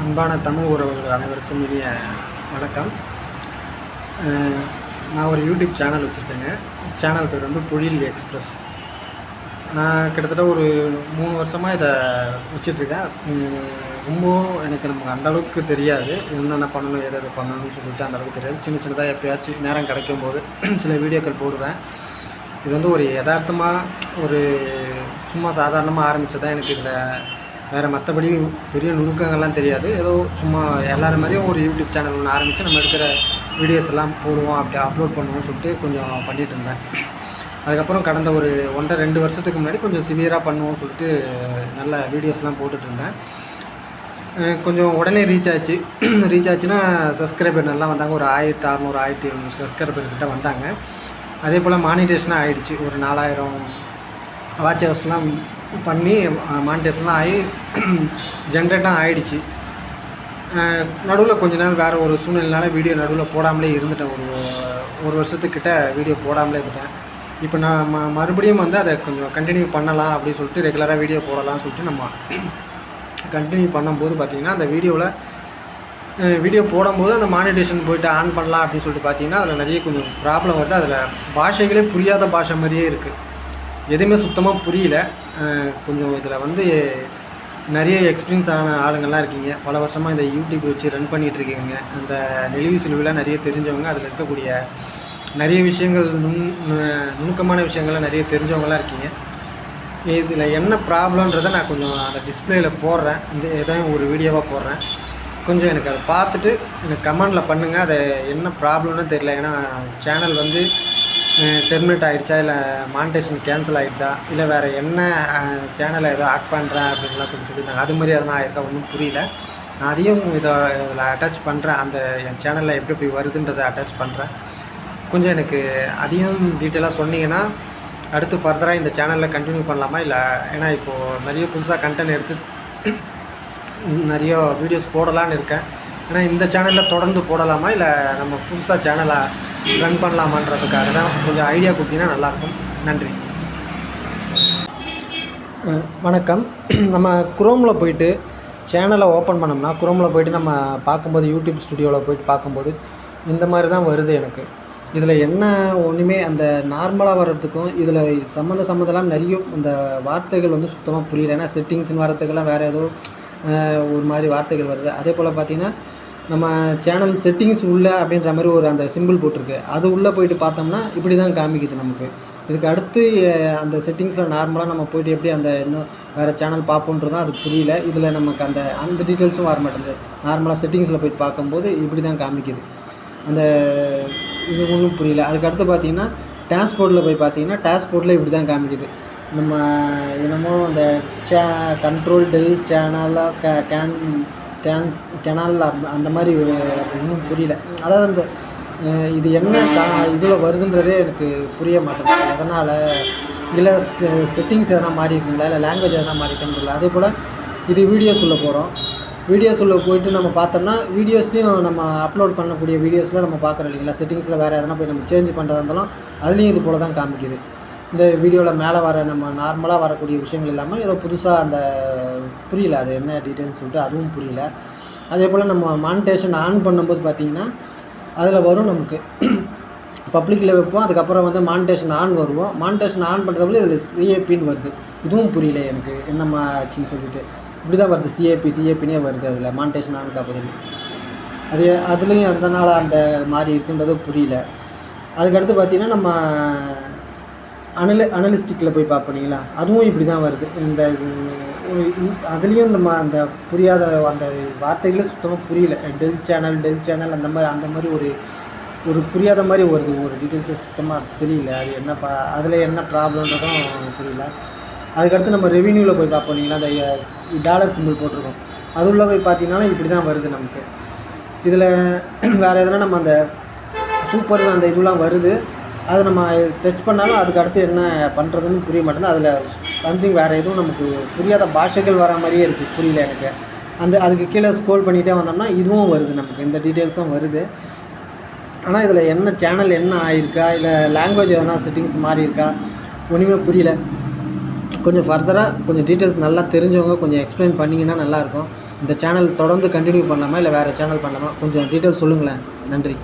அன்பான தமிழ் உறவுகள் அனைவருக்கும் இனிய வணக்கம். நான் ஒரு யூடியூப் சேனல் வச்சுருக்கேங்க. சேனல் பேர் வந்து பொழில் எக்ஸ்பிரஸ். நான் கிட்டத்தட்ட ஒரு 3 வருஷமாக இதை வச்சிட்ருக்கேன். ரொம்பவும் எனக்கு நமக்கு அந்தளவுக்கு தெரியாது, என்னென்ன பண்ணணும் எது பண்ணணும்னு சொல்லிட்டு அந்தளவுக்கு தெரியாது. சின்னதாக எப்போயாச்சும் நேரம் கிடைக்கும்போது சில வீடியோக்கள் போடுவேன். இது வந்து ஒரு யதார்த்தமாக ஒரு சும்மா சாதாரணமாக ஆரம்பித்ததான். எனக்கு இதில் வேறு மற்றபடி பெரிய நுணுக்கங்கள்லாம் தெரியாது. ஏதோ சும்மா எல்லோரும் மாதிரியும் ஒரு யூடியூப் சேனல் ஒன்று ஆரம்பித்து நம்ம எடுக்கிற வீடியோஸ் எல்லாம் போடுவோம், அப்படி அப்லோட் பண்ணுவோம்னு சொல்லிட்டு கொஞ்சம் பண்ணிகிட்டு இருந்தேன். அதுக்கப்புறம் கடந்த ஒரு 1.5-2 வருஷத்துக்கு முன்னாடி கொஞ்சம் சிவியராக பண்ணுவோம்னு சொல்லிட்டு நல்ல வீடியோஸ்லாம் போட்டுட்ருந்தேன். கொஞ்சம் உடனே ரீச் ஆச்சு. ரீச் ஆச்சுன்னா சப்ஸ்கிரைபர் நல்லா வந்தாங்க. ஒரு 1600 1700 சப்ஸ்கிரைபர்கிட்ட வந்தாங்க. அதே போல் மானிட்டேஷனாக ஆகிடுச்சு. ஒரு 4000 வாட்ச் ஹவர்ஸ்லாம் பண்ணி மானிட்டேஷன்லாம் ஆகி ஜென்ரேட்டாக ஆகிடுச்சு. நடுவில் கொஞ்ச நாள் வேறு ஒரு சூழ்நிலைனால வீடியோ நடுவில் போடாமலே இருந்துட்டேன். ஒரு வருஷத்துக்கிட்ட வீடியோ போடாமலே இருந்துட்டேன். இப்போ நான் மறுபடியும் வந்து அதை கொஞ்சம் கண்டினியூ பண்ணலாம் அப்படின்னு சொல்லிட்டு ரெகுலராக வீடியோ போடலாம்னு சொல்லிட்டு நம்ம கண்டினியூ பண்ணும்போது பார்த்திங்கன்னா, அந்த வீடியோ போடும்போது அந்த மானிட்டேஷன் போய்ட்டு ஆன் பண்ணலாம் அப்படின்னு சொல்லிட்டு பார்த்திங்கன்னா, அதில் நிறைய கொஞ்சம் ப்ராப்ளம் வருது. அதில் பாஷைகளே புரியாத பாஷை மாதிரியே இருக்குது. எதுவுமே சுத்தமாக புரியல. கொஞ்சம் இதில் வந்து நிறைய எக்ஸ்பீரியன்ஸ் ஆன ஆளுங்கள்லாம் இருக்கீங்க. பல வருஷமாக இந்த யூடியூப் வச்சு ரன் பண்ணிகிட்ருக்கீங்க. அந்த நெளிவு சுழிவுலாம் நிறைய தெரிஞ்சவங்க, அதில் இருக்கக்கூடிய நிறைய விஷயங்கள் நுணுக்கமான விஷயங்கள்லாம் நிறைய தெரிஞ்சவங்களாம் இருக்கீங்க. இதில் என்ன ப்ராப்ளம்ன்றதை நான் கொஞ்சம் அந்த டிஸ்பிளேயில் போடுறேன். ஏதாவது ஒரு வீடியோவாக போடுறேன். கொஞ்சம் எனக்கு அதை பார்த்துட்டு எனக்கு கமெண்டில் பண்ணுங்கள். அது என்ன ப்ராப்ளம்னு தெரியல. ஏன்னா சேனல் வந்து டெர்மினேட் ஆகிடுச்சா, இல்லை மானிட்டேஷன் கேன்சல் ஆகிடுச்சா, இல்லை வேறு என்ன சேனலை ஏதோ ஆட் பண்ணுறேன் அப்படின்லாம் சொல்லியிருந்தாங்க. அது மாதிரி அதெல்லாம் ஆயிருக்கா ஒன்றும் புரியல. நான் அதையும் இதில் அட்டாச் பண்ணுறேன். அந்த என் சேனலில் எப்படி வருதுன்றதை அட்டாச் பண்ணுறேன். கொஞ்சம் எனக்கு அதையும் டீட்டெயிலாக சொன்னீங்கன்னா அடுத்து ஃபர்தராக இந்த சேனலில் கண்டினியூ பண்ணலாமா, இல்லை ஏன்னா இப்போது நிறைய புதுசாக கண்டென்ட் எடுத்து நிறைய வீடியோஸ் போடலான்னு இருக்கேன். ஏன்னா இந்த சேனலில் தொடர்ந்து போடலாமா, இல்லை நம்ம புதுசாக சேனலை ரன் பண்ணலாமான்றதுக்காக தான் கொஞ்சம் ஐடியா கொடுத்தீங்கன்னா நல்லாயிருக்கும். நன்றி. வணக்கம். நம்ம குரோமில் போய்ட்டு சேனலை ஓப்பன் பண்ணோம்னா, குரோமில் போய்ட்டு நம்ம பார்க்கும்போது யூடியூப் ஸ்டுடியோவில் போய்ட்டு பார்க்கும்போது இந்த மாதிரி தான் வருது எனக்கு. இதில் என்ன ஒன்றுமே அந்த நார்மலாக வர்றதுக்கும் இதில் சம்மந்தம்லாம் நிறைய இந்த வார்த்தைகள் வந்து சுத்தமாக புரியல. ஏன்னா செட்டிங்ஸ்னு வரத்துக்கெல்லாம் வேறு ஏதோ ஒரு மாதிரி வார்த்தைகள் வருது. அதே போல் பார்த்திங்கன்னா, நம்ம சேனல் செட்டிங்ஸ் உள்ள அப்படின்ற மாதிரி ஒரு அந்த சிம்பிள் போட்டிருக்கு. அது உள்ளே போய்ட்டு பார்த்தோம்னா இப்படி தான் காமிக்குது நமக்கு. இதுக்கு அடுத்து அந்த செட்டிங்ஸில் நார்மலாக நம்ம போய்ட்டு எப்படி அந்த இன்னும் வேறு சேனல் பார்ப்போன்றதும் அது புரியல. இதில் நமக்கு அந்த டீட்டெயில்ஸும் வர மாட்டேங்குது. நார்மலாக செட்டிங்ஸில் போய்ட்டு பார்க்கும்போது இப்படி தான் காமிக்குது. அந்த இது ஒன்றும் புரியல. அதுக்கடுத்து பார்த்திங்கன்னா, டேஷ்போர்டில் போய் பார்த்திங்கன்னா டேஷ்போர்டில் இப்படி தான் காமிக்குது. நம்ம என்னமோ அந்த கண்ட்ரோல் டெல் சேனலாக கெனால் அந்த மாதிரி இன்னும் புரியல. அதாவது அந்த இது என்ன இதில் வருதுன்றதே எனக்கு புரிய மாட்டேங்குது. அதனால் இல்லை செட்டிங்ஸ் எதனா மாறி இருக்குங்களா, இல்லை லாங்குவேஜ் எதனா மாறி இருக்குன்னு. அதே போல் இது வீடியோஸ் உள்ள போகிறோம். வீடியோஸ் உள்ள போய்ட்டு நம்ம பார்த்தோம்னா வீடியோஸ்லேயும் நம்ம அப்லோட் பண்ணக்கூடிய வீடியோஸில் நம்ம பார்க்குறோம் இல்லைங்களா, செட்டிங்ஸில் வேறு எதனா போய் நம்ம சேஞ்ச் பண்ணுறதா இருந்தாலும் அதுலேயும் இது போல் தான் காமிக்குது. இந்த வீடியோவில் மேலே வர நம்ம நார்மலாக வரக்கூடிய விஷயங்கள் இல்லாமல் ஏதோ புதுசாக அந்த புரியல, அது என்ன டீட்டெயில்ஸ் சொல்லிட்டு அதுவும் புரியல. அதே போல் நம்ம மானிட்டேஷன் ஆன் பண்ணும்போது பார்த்திங்கன்னா அதில் வரும் நமக்கு பப்ளிக்கில் வைப்போம். அதுக்கப்புறம் வந்து மானிட்டேஷன் ஆன் வருவோம். மானிட்டேஷன் ஆன் பண்ணுறதுல இதில் சிஏபின்னு வருது. இதுவும் புரியல எனக்கு என்னம்மா ஆச்சுன்னு சொல்லிட்டு. இப்படி தான் வருது, சிஏபினே வருது. அதில் மானிட்டேஷன் ஆன் காப்பதில் அதுலேயும் அதனால் அந்த மாதிரி இருக்குன்றது புரியல. அதுக்கடுத்து பார்த்திங்கன்னா, நம்ம அனலிஸ்டிக்கில் போய் பார்ப்பீங்களா, அதுவும் இப்படி தான் வருது. இந்த அதுலேயும் நம்ம அந்த புரியாத அந்த வார்த்தைகளே சுத்தமாக புரியல. டெல் சேனல் அந்த மாதிரி ஒரு புரியாத மாதிரி வருது. ஒரு டீட்டெயில்ஸு சுத்தமாக தெரியல. அது என்ன அதில் என்ன ப்ராப்ளம்ன்றதும் புரியல. அதுக்கடுத்து நம்ம ரெவின்யூவில் போய் பார்ப்போம் இல்லைங்களா, அந்த டாலர் சிம்பிள் போட்டிருக்கோம். அது உள்ளே போய் பார்த்திங்கனாலும் இப்படி தான் வருது நமக்கு. இதில் வேறு எதனா நம்ம அந்த சூப்பர் அந்த இதெல்லாம் வருது. அதை நம்ம டச் பண்ணாலும் அதுக்கு அடுத்து என்ன பண்ணுறதுன்னு புரிய மாட்டேங்குது. அதில் சம்திங் வேறு எதுவும் நமக்கு புரியாத பாஷைகள் வர மாதிரியே இருக்குது. புரியல எனக்கு. அதுக்கு கீழே ஸ்க்ரோல் பண்ணிகிட்டே வந்தோம்னா இதுவும் வருது நமக்கு, இந்த டீட்டெயில்ஸும் வருது. ஆனால் இதில் என்ன சேனல் என்ன ஆகிருக்கா, இல்லை லாங்குவேஜ் எதனா செட்டிங்ஸ் மாறி இருக்கா, ஒன்றுமே புரியல. கொஞ்சம் ஃபர்தராக கொஞ்சம் டீட்டெயில்ஸ் நல்லா தெரிஞ்சவங்க கொஞ்சம் எக்ஸ்பிளைன் பண்ணிங்கன்னா நல்லாயிருக்கும். இந்த சேனல் தொடர்ந்து கண்டினியூ பண்ணலாமா இல்லை வேறு சேனல் பண்ணலாமா? கொஞ்சம் டீட்டெயில்ஸ் சொல்லுங்களேன். நன்றி.